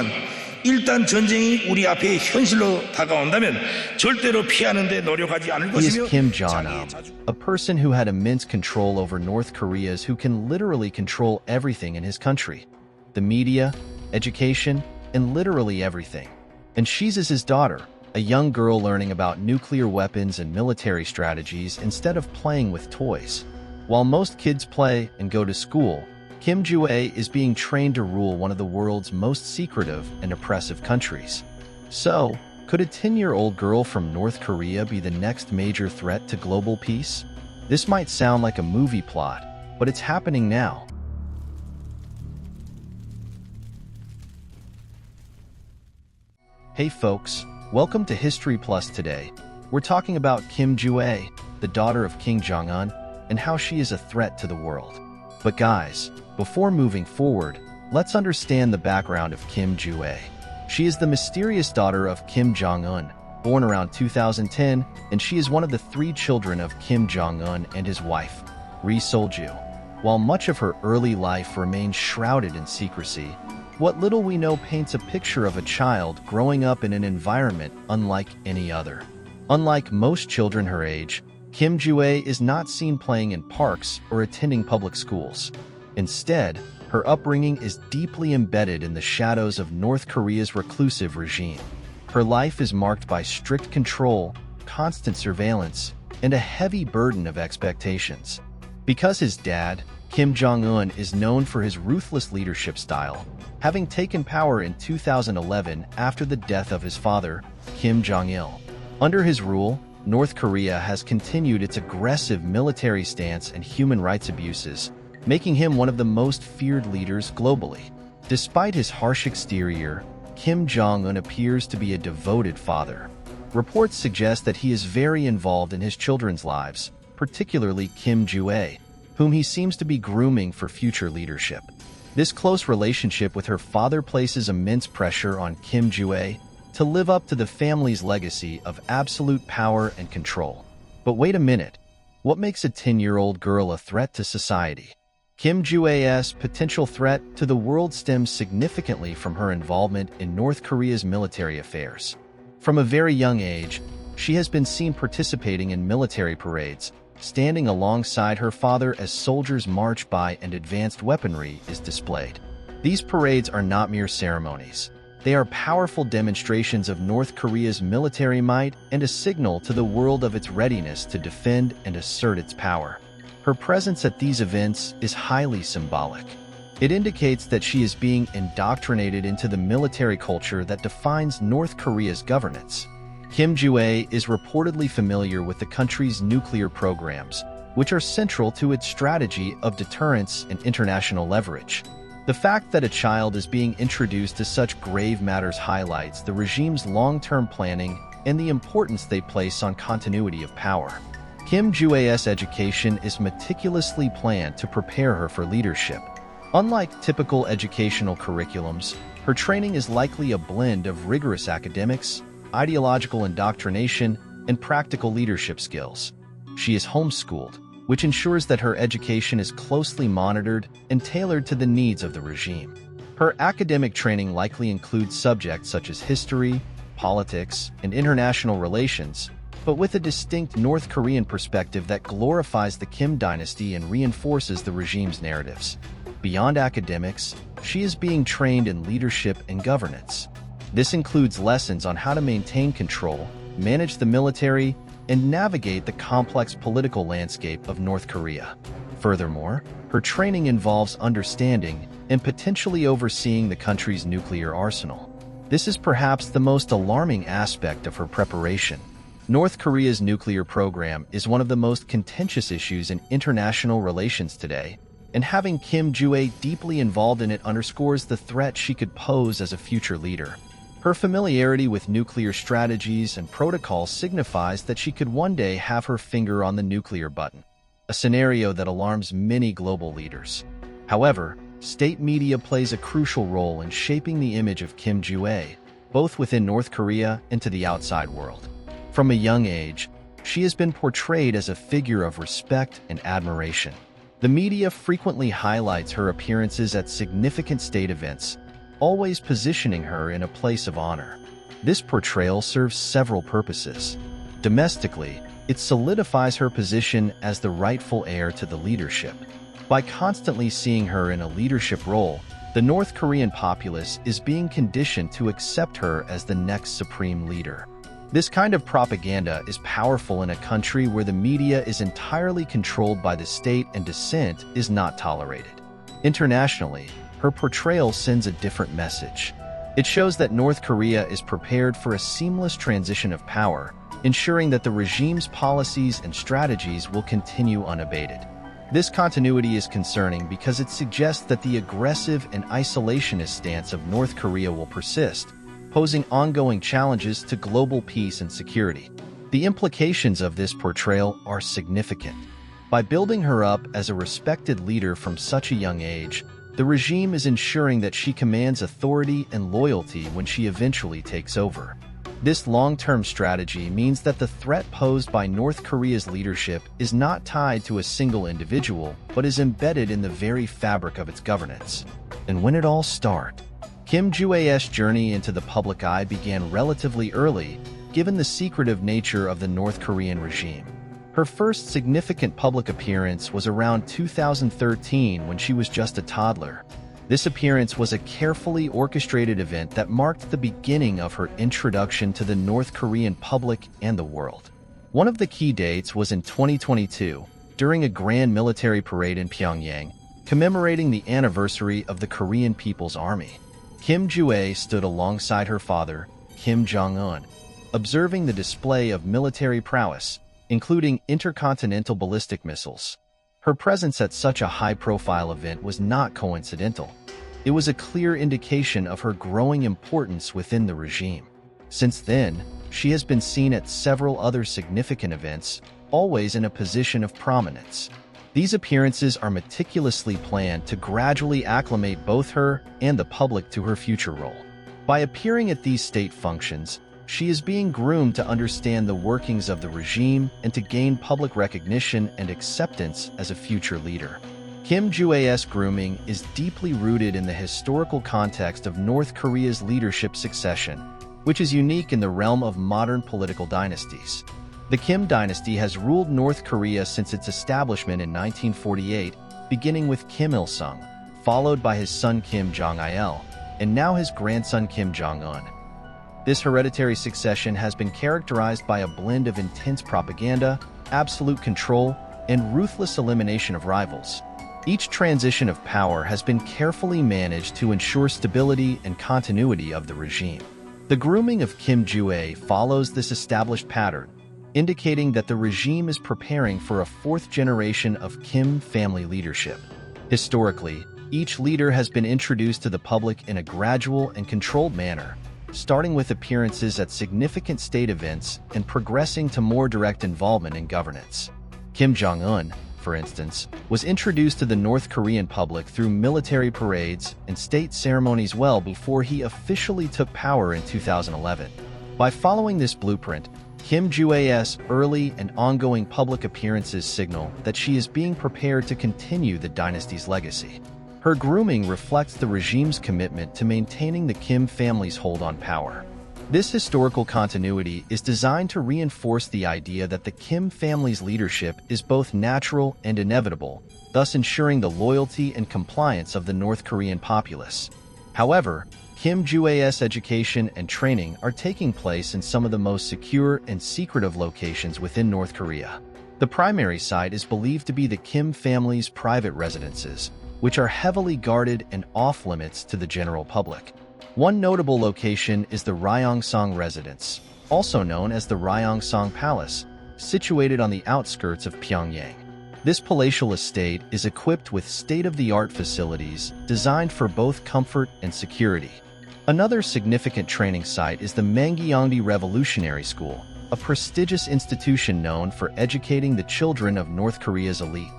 있지만 일단 전쟁이 우리 앞에 현실로 다가온다면 절대로 피하는 데 노력하지 않을 He is 것이며 Kim Jong-un, a person who had immense control over North Korea's who can literally control everything in his country. The media, education, and literally everything. And she's his daughter, a young girl learning about nuclear weapons and military strategies instead of playing with toys. While most kids play and go to school, Kim Jong-un is being trained to rule one of the world's most secretive and oppressive countries. So, could a 10-year-old girl from North Korea be the next major threat to global peace? This might sound like a movie plot, but it's happening now. Hey folks, welcome to History Plus today. We're talking about Kim Jong-un, the daughter of Kim Jong-un, and how she is a threat to the world. But guys, before moving forward, let's understand the background of Kim Jong-un. She is the mysterious daughter of Kim Jong-un, born around 2010, and she is one of the 3 children of Kim Jong-un and his wife, Ri Sol-ju. While much of her early life remains shrouded in secrecy, what little we know paints a picture of a child growing up in an environment unlike any other. Unlike most children her age, Kim Jong-un is not seen playing in parks or attending public schools. Instead, her upbringing is deeply embedded in the shadows of North Korea's reclusive regime. Her life is marked by strict control, constant surveillance, and a heavy burden of expectations. Because his dad, Kim Jong-un, is known for his ruthless leadership style, having taken power in 2011 after the death of his father, Kim Jong-il. Under his rule, North Korea has continued its aggressive military stance and human rights abuses, making him one of the most feared leaders globally. Despite his harsh exterior, Kim Jong-un appears to be a devoted father. Reports suggest that he is very involved in his children's lives, particularly Kim Jong-un, whom he seems to be grooming for future leadership. This close relationship with her father places immense pressure on Kim Jong-un to live up to the family's legacy of absolute power and control. But wait a minute, what makes a 10-year-old girl a threat to society? Kim Jong-un's potential threat to the world stems significantly from her involvement in North Korea's military affairs. From a very young age, she has been seen participating in military parades, standing alongside her father as soldiers march by and advanced weaponry is displayed. These parades are not mere ceremonies. They are powerful demonstrations of North Korea's military might and a signal to the world of its readiness to defend and assert its power. Her presence at these events is highly symbolic. It indicates that she is being indoctrinated into the military culture that defines North Korea's governance. Kim Jong-un is reportedly familiar with the country's nuclear programs, which are central to its strategy of deterrence and international leverage. The fact that a child is being introduced to such grave matters highlights the regime's long-term planning and the importance they place on continuity of power. Kim Jong-un's education is meticulously planned to prepare her for leadership. Unlike typical educational curriculums, her training is likely a blend of rigorous academics, ideological indoctrination, and practical leadership skills. She is homeschooled, which ensures that her education is closely monitored and tailored to the needs of the regime. Her academic training likely includes subjects such as history, politics, and international relations, but with a distinct North Korean perspective that glorifies the Kim dynasty and reinforces the regime's narratives. Beyond academics, she is being trained in leadership and governance. This includes lessons on how to maintain control, manage the military, and navigate the complex political landscape of North Korea. Furthermore, her training involves understanding and potentially overseeing the country's nuclear arsenal. This is perhaps the most alarming aspect of her preparation. North Korea's nuclear program is one of the most contentious issues in international relations today, and having Kim Jong-un deeply involved in it underscores the threat she could pose as a future leader. Her familiarity with nuclear strategies and protocols signifies that she could one day have her finger on the nuclear button, a scenario that alarms many global leaders. However, state media plays a crucial role in shaping the image of Kim Jong-un, both within North Korea and to the outside world. From a young age, she has been portrayed as a figure of respect and admiration. The media frequently highlights her appearances at significant state events, always positioning her in a place of honor. This portrayal serves several purposes. Domestically, it solidifies her position as the rightful heir to the leadership. By constantly seeing her in a leadership role, the North Korean populace is being conditioned to accept her as the next supreme leader. This kind of propaganda is powerful in a country where the media is entirely controlled by the state and dissent is not tolerated. Internationally, her portrayal sends a different message. It shows that North Korea is prepared for a seamless transition of power, ensuring that the regime's policies and strategies will continue unabated. This continuity is concerning because it suggests that the aggressive and isolationist stance of North Korea will persist, posing ongoing challenges to global peace and security. The implications of this portrayal are significant. By building her up as a respected leader from such a young age, the regime is ensuring that she commands authority and loyalty when she eventually takes over. This long-term strategy means that the threat posed by North Korea's leadership is not tied to a single individual, but is embedded in the very fabric of its governance. And when it all started, Kim Jong-un's journey into the public eye began relatively early, given the secretive nature of the North Korean regime. Her first significant public appearance was around 2013 when she was just a toddler. This appearance was a carefully orchestrated event that marked the beginning of her introduction to the North Korean public and the world. One of the key dates was in 2022, during a grand military parade in Pyongyang, commemorating the anniversary of the Korean People's Army. Kim Jong-un stood alongside her father, Kim Jong-un, observing the display of military prowess, including intercontinental ballistic missiles. Her presence at such a high-profile event was not coincidental. It was a clear indication of her growing importance within the regime. Since then, she has been seen at several other significant events, always in a position of prominence. These appearances are meticulously planned to gradually acclimate both her and the public to her future role. By appearing at these state functions, she is being groomed to understand the workings of the regime and to gain public recognition and acceptance as a future leader. Kim Jong-un's grooming is deeply rooted in the historical context of North Korea's leadership succession, which is unique in the realm of modern political dynasties. The Kim dynasty has ruled North Korea since its establishment in 1948, beginning with Kim Il-sung, followed by his son Kim Jong-il, and now his grandson Kim Jong-un. This hereditary succession has been characterized by a blend of intense propaganda, absolute control, and ruthless elimination of rivals. Each transition of power has been carefully managed to ensure stability and continuity of the regime. The grooming of Kim Jong-un follows this established pattern, indicating that the regime is preparing for a fourth generation of Kim family leadership. Historically, each leader has been introduced to the public in a gradual and controlled manner, starting with appearances at significant state events and progressing to more direct involvement in governance. Kim Jong-un, for instance, was introduced to the North Korean public through military parades and state ceremonies well before he officially took power in 2011. By following this blueprint, Kim Jong-un's early and ongoing public appearances signal that she is being prepared to continue the dynasty's legacy. Her grooming reflects the regime's commitment to maintaining the Kim family's hold on power. This historical continuity is designed to reinforce the idea that the Kim family's leadership is both natural and inevitable, thus ensuring the loyalty and compliance of the North Korean populace. However, Kim Jong-un's education and training are taking place in some of the most secure and secretive locations within North Korea. The primary site is believed to be the Kim family's private residences, which are heavily guarded and off-limits to the general public. One notable location is the Ryong-song residence, also known as the Ryong-song Palace, situated on the outskirts of Pyongyang. This palatial estate is equipped with state-of-the-art facilities designed for both comfort and security. Another significant training site is the Mangyongdae Revolutionary School, a prestigious institution known for educating the children of North Korea's elite.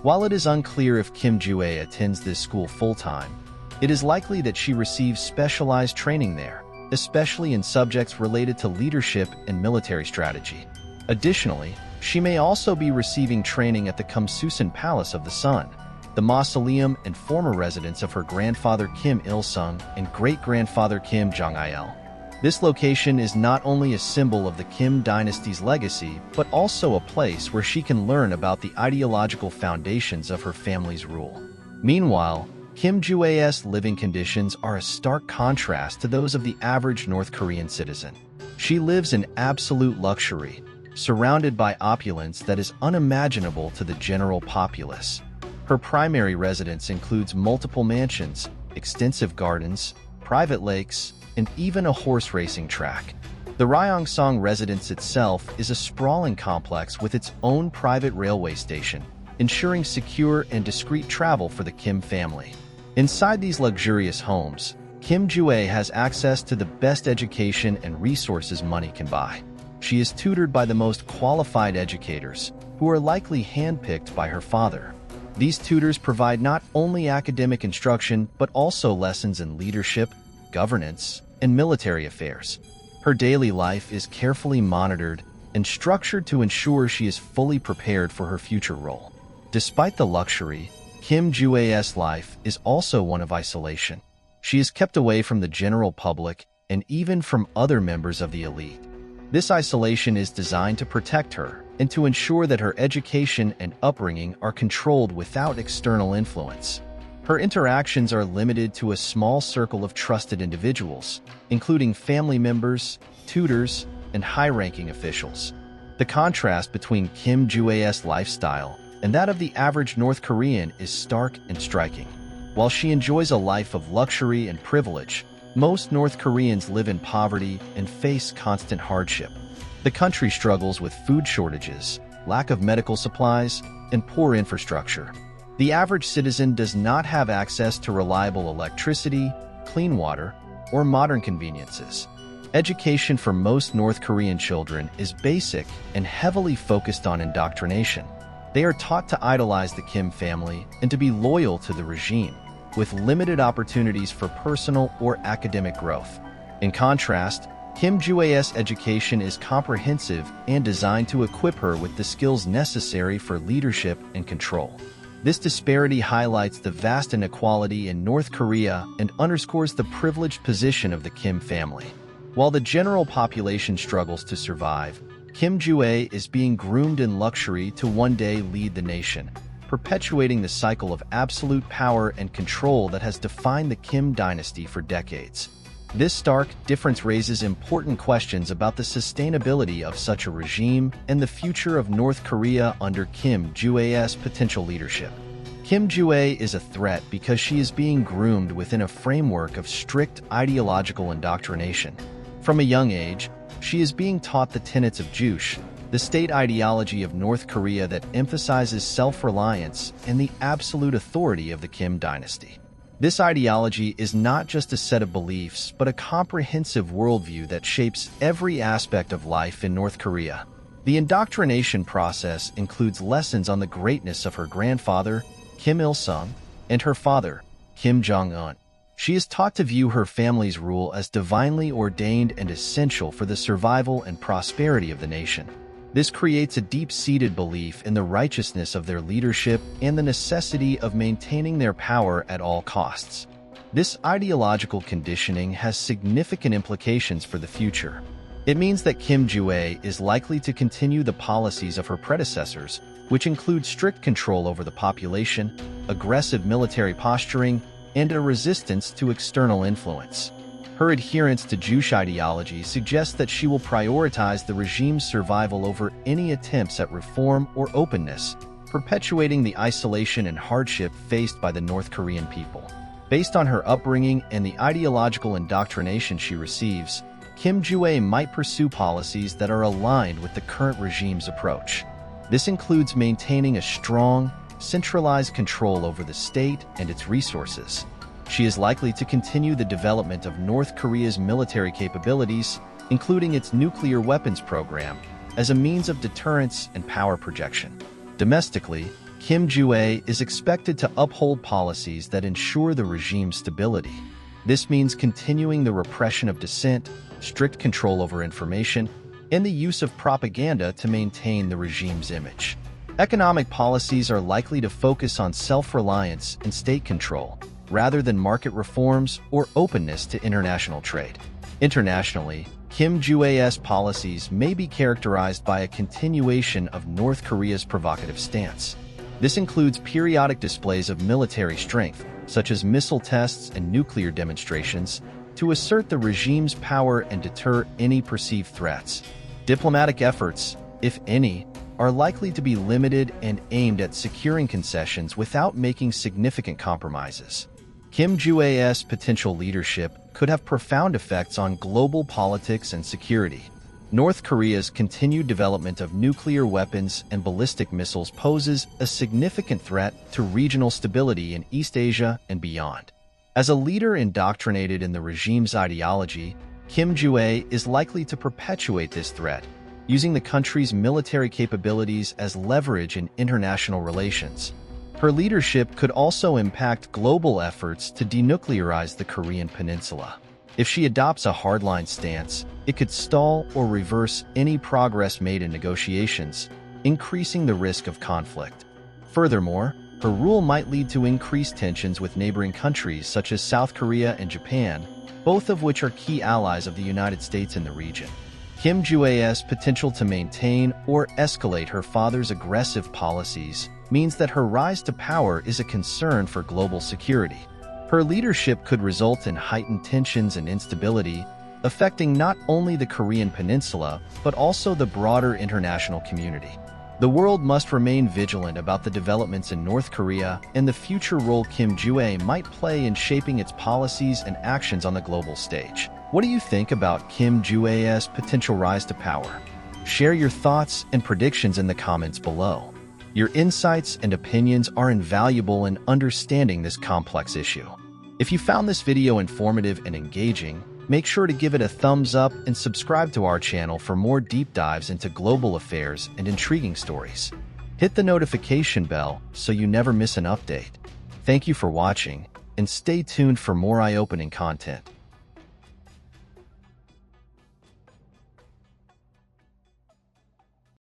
While it is unclear if Kim Jong-un attends this school full-time, it is likely that she receives specialized training there, especially in subjects related to leadership and military strategy. Additionally, she may also be receiving training at the Kumsusan Palace of the Sun, the mausoleum and former residence of her grandfather Kim Il-sung and great-grandfather Kim Jong-il. This location is not only a symbol of the Kim dynasty's legacy, but also a place where she can learn about the ideological foundations of her family's rule. Meanwhile, Kim Joo-ae's living conditions are a stark contrast to those of the average North Korean citizen. She lives in absolute luxury, surrounded by opulence that is unimaginable to the general populace. Her primary residence includes multiple mansions, extensive gardens, private lakes, and even a horse racing track. The Ryeongsong residence itself is a sprawling complex with its own private railway station, ensuring secure and discreet travel for the Kim family. Inside these luxurious homes, Kim Joo-ae has access to the best education and resources money can buy. She is tutored by the most qualified educators, who are likely handpicked by her father. These tutors provide not only academic instruction, but also lessons in leadership, governance, and military affairs. Her daily life is carefully monitored and structured to ensure she is fully prepared for her future role. Despite the luxury, Kim Joo-ae's life is also one of isolation. She is kept away from the general public and even from other members of the elite. This isolation is designed to protect her and to ensure that her education and upbringing are controlled without external influence. Her interactions are limited to a small circle of trusted individuals, including family members, tutors, and high-ranking officials. The contrast between Kim Joo-ae's lifestyle and that of the average North Korean is stark and striking. While she enjoys a life of luxury and privilege, most North Koreans live in poverty and face constant hardship. The country struggles with food shortages, lack of medical supplies, and poor infrastructure. The average citizen does not have access to reliable electricity, clean water, or modern conveniences. Education for most North Korean children is basic and heavily focused on indoctrination. They are taught to idolize the Kim family and to be loyal to the regime, with limited opportunities for personal or academic growth. In contrast, Kim Joo-ae's education is comprehensive and designed to equip her with the skills necessary for leadership and control. This disparity highlights the vast inequality in North Korea and underscores the privileged position of the Kim family. While the general population struggles to survive, Kim Joo-ae is being groomed in luxury to one day lead the nation, perpetuating the cycle of absolute power and control that has defined the Kim dynasty for decades. This stark difference raises important questions about the sustainability of such a regime and the future of North Korea under Kim Joo-ae's potential leadership. Kim Joo-ae is a threat because she is being groomed within a framework of strict ideological indoctrination. From a young age, she is being taught the tenets of Juche, the state ideology of North Korea that emphasizes self-reliance and the absolute authority of the Kim dynasty. This ideology is not just a set of beliefs, but a comprehensive worldview that shapes every aspect of life in North Korea. The indoctrination process includes lessons on the greatness of her grandfather, Kim Il-sung, and her father, Kim Jong-un. She is taught to view her family's rule as divinely ordained and essential for the survival and prosperity of the nation. This creates a deep-seated belief in the righteousness of their leadership and the necessity of maintaining their power at all costs. This ideological conditioning has significant implications for the future. It means that Kim Joo-ae is likely to continue the policies of her predecessors, which include strict control over the population, aggressive military posturing, and a resistance to external influence. Her adherence to Juche ideology suggests that she will prioritize the regime's survival over any attempts at reform or openness, perpetuating the isolation and hardship faced by the North Korean people. Based on her upbringing and the ideological indoctrination she receives, Kim Joo-ae might pursue policies that are aligned with the current regime's approach. This includes maintaining a strong, centralized control over the state and its resources. She is likely to continue the development of North Korea's military capabilities, including its nuclear weapons program, as a means of deterrence and power projection. Domestically, Kim Joo-ae is expected to uphold policies that ensure the regime's stability. This means continuing the repression of dissent, strict control over information, and the use of propaganda to maintain the regime's image. Economic policies are likely to focus on self-reliance and state control, rather than market reforms or openness to international trade. Internationally, Kim Jong-un's policies may be characterized by a continuation of North Korea's provocative stance. This includes periodic displays of military strength, such as missile tests and nuclear demonstrations, to assert the regime's power and deter any perceived threats. Diplomatic efforts, if any, are likely to be limited and aimed at securing concessions without making significant compromises. Kim Jong-un's potential leadership could have profound effects on global politics and security. North Korea's continued development of nuclear weapons and ballistic missiles poses a significant threat to regional stability in East Asia and beyond. As a leader indoctrinated in the regime's ideology, Kim Jong-un is likely to perpetuate this threat, using the country's military capabilities as leverage in international relations. Her leadership could also impact global efforts to denuclearize the Korean peninsula. If she adopts a hardline stance, it could stall or reverse any progress made in negotiations, increasing the risk of conflict. Furthermore, her rule might lead to increased tensions with neighboring countries such as South Korea and Japan, both of which are key allies of the United States in the region. Kim Jong-un's potential to maintain or escalate her father's aggressive policies means that her rise to power is a concern for global security. Her leadership could result in heightened tensions and instability, affecting not only the Korean peninsula, but also the broader international community. The world must remain vigilant about the developments in North Korea and the future role Kim Jong-un might play in shaping its policies and actions on the global stage. What do you think about Kim Jong-un's potential rise to power? Share your thoughts and predictions in the comments below. Your insights and opinions are invaluable in understanding this complex issue. If you found this video informative and engaging, make sure to give it a thumbs up and subscribe to our channel for more deep dives into global affairs and intriguing stories. Hit the notification bell so you never miss an update. Thank you for watching, and stay tuned for more eye-opening content.